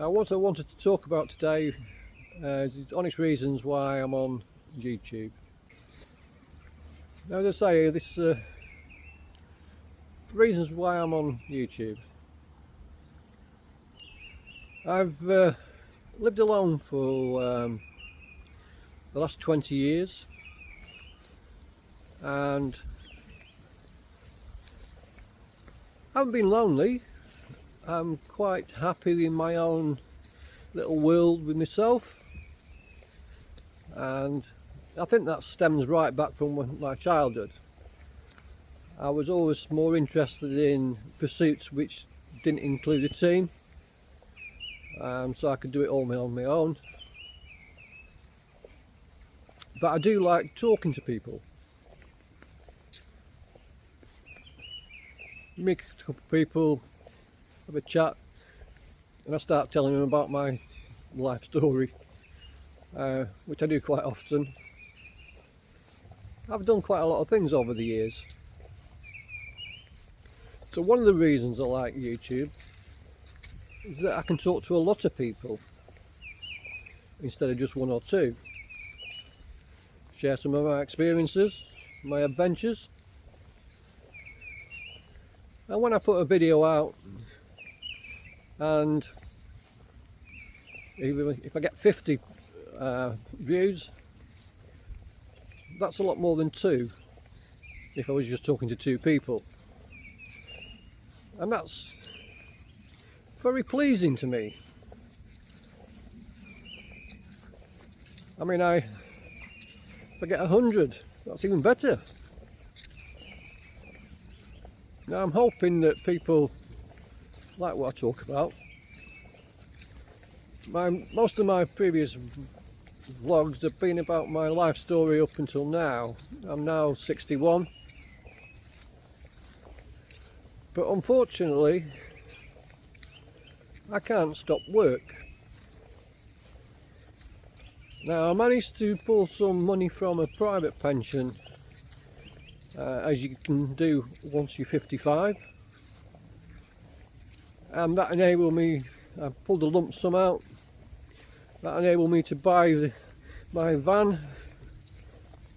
What I wanted to talk about today is the honest reasons why I'm on YouTube. Now, as I say, this reasons why I'm on YouTube. I've lived alone for the last 20 years, and I haven't been lonely. I'm quite happy in my own little world with myself, and I think that stems right back from my childhood. I was always more interested in pursuits which didn't include a team, so I could do it all on my own. But I do like talking to people. Meet a couple of people, have a chat, and I start telling them about my life story, which I do quite often. I've done quite a lot of things over the years. So one of the reasons I like YouTube is that I can talk to a lot of people instead of just one or two. Share some of my experiences, my adventures. And when I put a video out, and even if I get 50 views, that's a lot more than two if I was just talking to two people. And that's very pleasing to me. I mean, if I get 100, that's even better. Now I'm hoping that people like what I talk about. Most of my previous vlogs have been about my life story up until now. I'm now 61. But unfortunately, I can't stop work. Now I managed to pull some money from a private pension, as you can do once you're 55, and that enabled me, I pulled a lump sum out, that enabled me to buy my van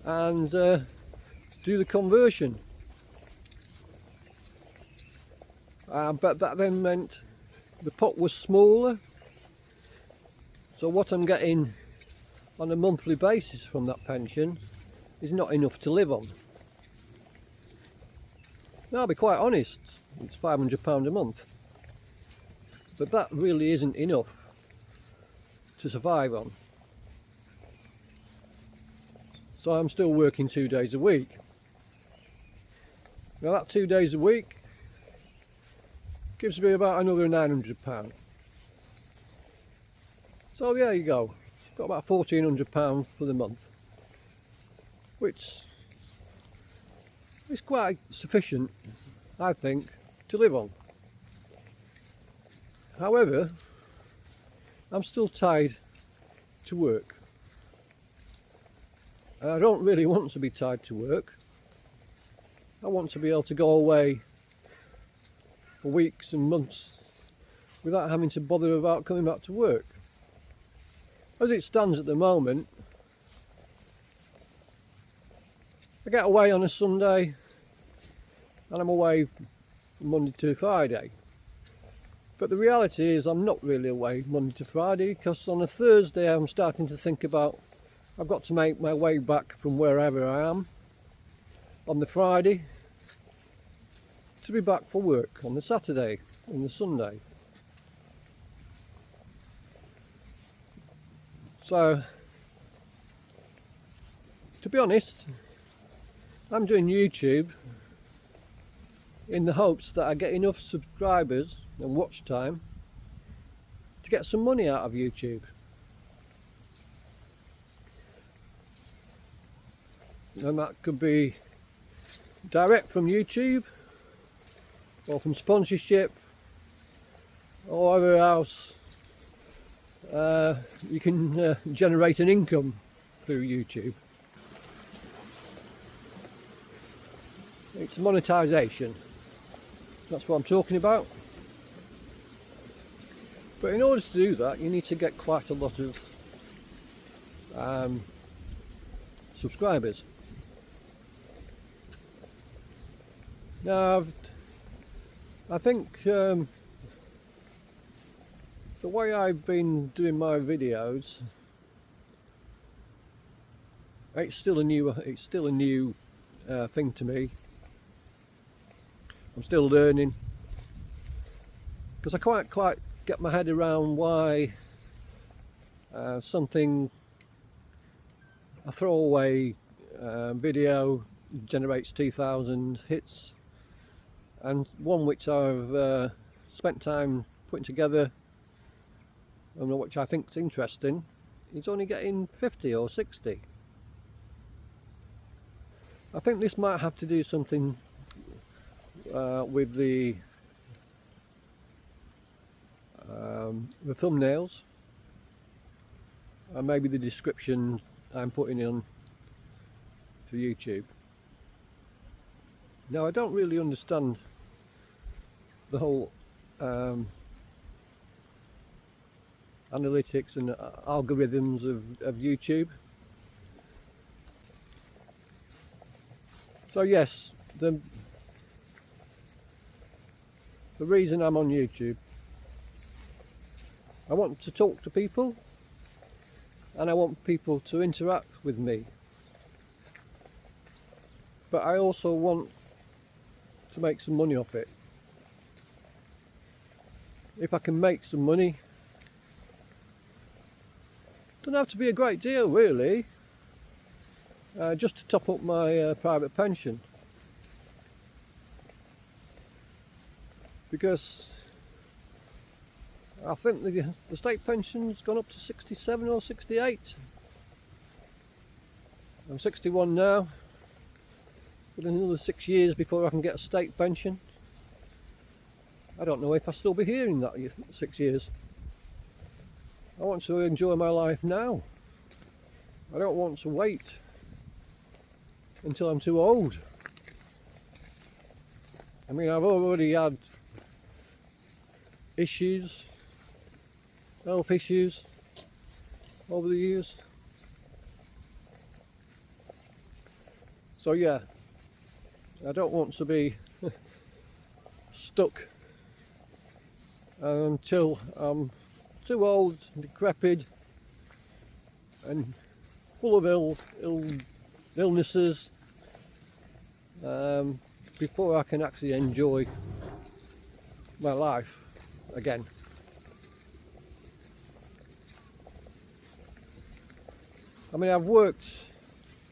and do the conversion. But that then meant the pot was smaller, so what I'm getting on a monthly basis from that pension is not enough to live on. Now, I'll be quite honest, it's £500 a month, but that really isn't enough to survive on. So I'm still working 2 days a week. Now that 2 days a week gives me about another £900. So there you go, got about £1,400 for the month, which is quite sufficient, I think, to live on. However, I'm still tied to work. And I don't really want to be tied to work. I want to be able to go away for weeks and months without having to bother about coming back to work. As it stands at the moment, I get away on a Sunday and I'm away from Monday to Friday. But the reality is I'm not really away Monday to Friday, because on a Thursday I'm starting to think about I've got to make my way back from wherever I am on the Friday to be back for work on the Saturday and the Sunday. So, to be honest, I'm doing YouTube in the hopes that I get enough subscribers and watch time to get some money out of YouTube. And that could be direct from YouTube, or from sponsorship, or whatever else you can generate an income through YouTube. It's monetization, that's what I'm talking about. But in order to do that, you need to get quite a lot of subscribers. Now, I think the way I've been doing my videos, it's still a new thing to me. I'm still learning, because I can't quite get my head around why something, a throwaway video, generates 2,000 hits, and one which I've spent time putting together and which I think is interesting, is only getting 50 or 60. I think this might have to do something with the thumbnails and maybe the description I'm putting in for YouTube. Now, I don't really understand the whole analytics and algorithms of YouTube. So yes, the reason I'm on YouTube, I want to talk to people and I want people to interact with me, but I also want to make some money off it. If I can make some money, doesn't have to be a great deal really, just to top up my private pension, because I think the state pension's gone up to 67 or 68. I'm 61 now, but another 6 years before I can get a state pension. I don't know if I'll still be here in that 6 years. I want to enjoy my life now. I don't want to wait until I'm too old. I mean, I've already had issues, health issues, over the years. So yeah, I don't want to be stuck until I'm too old, decrepit, and full of illnesses, before I can actually enjoy my life again. I mean, I've worked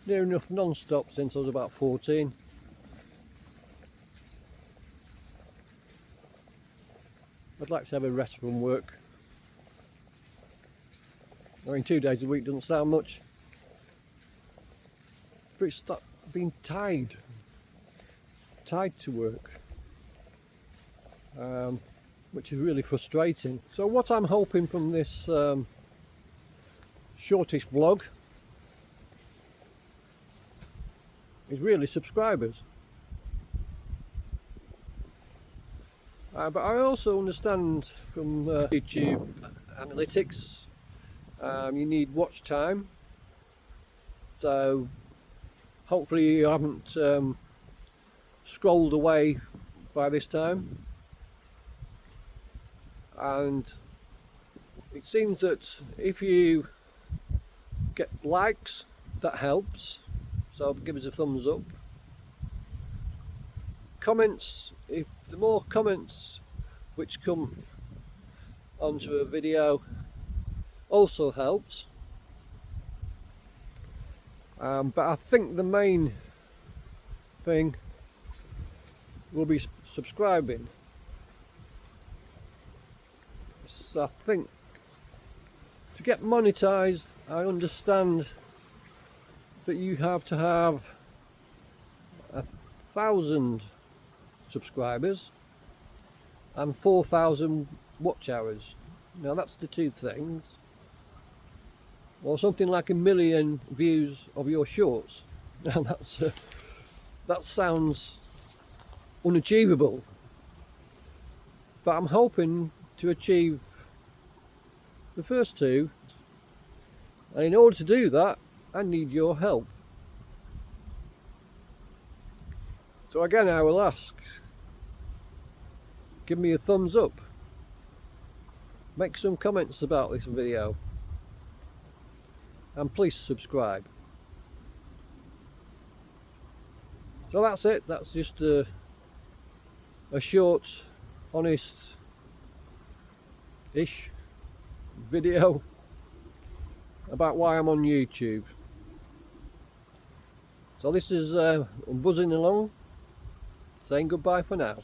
near enough non-stop since I was about 14. I'd like to have a rest from work. I mean, 2 days a week doesn't sound much, but it's being tied to work, which is really frustrating. So what I'm hoping from this shortish vlog is really subscribers. But I also understand from YouTube analytics, you need watch time, so hopefully you haven't scrolled away by this time. And it seems that if you get likes, that helps, so give us a thumbs up. Comments, if the more comments which come onto a video, also helps. But I think the main thing will be subscribing. So I think to get monetized, I understand that you have to have 1,000 subscribers and 4,000 watch hours. Now that's the two things, or something like 1 million views of your shorts. Now that sounds unachievable, but I'm hoping to achieve the first two, and in order to do that I need your help. So again I will ask, give me a thumbs up, make some comments about this video, and please subscribe. So that's it, that's just a short, honest-ish video about why I'm on YouTube. So this is I'm buzzing along, saying goodbye for now.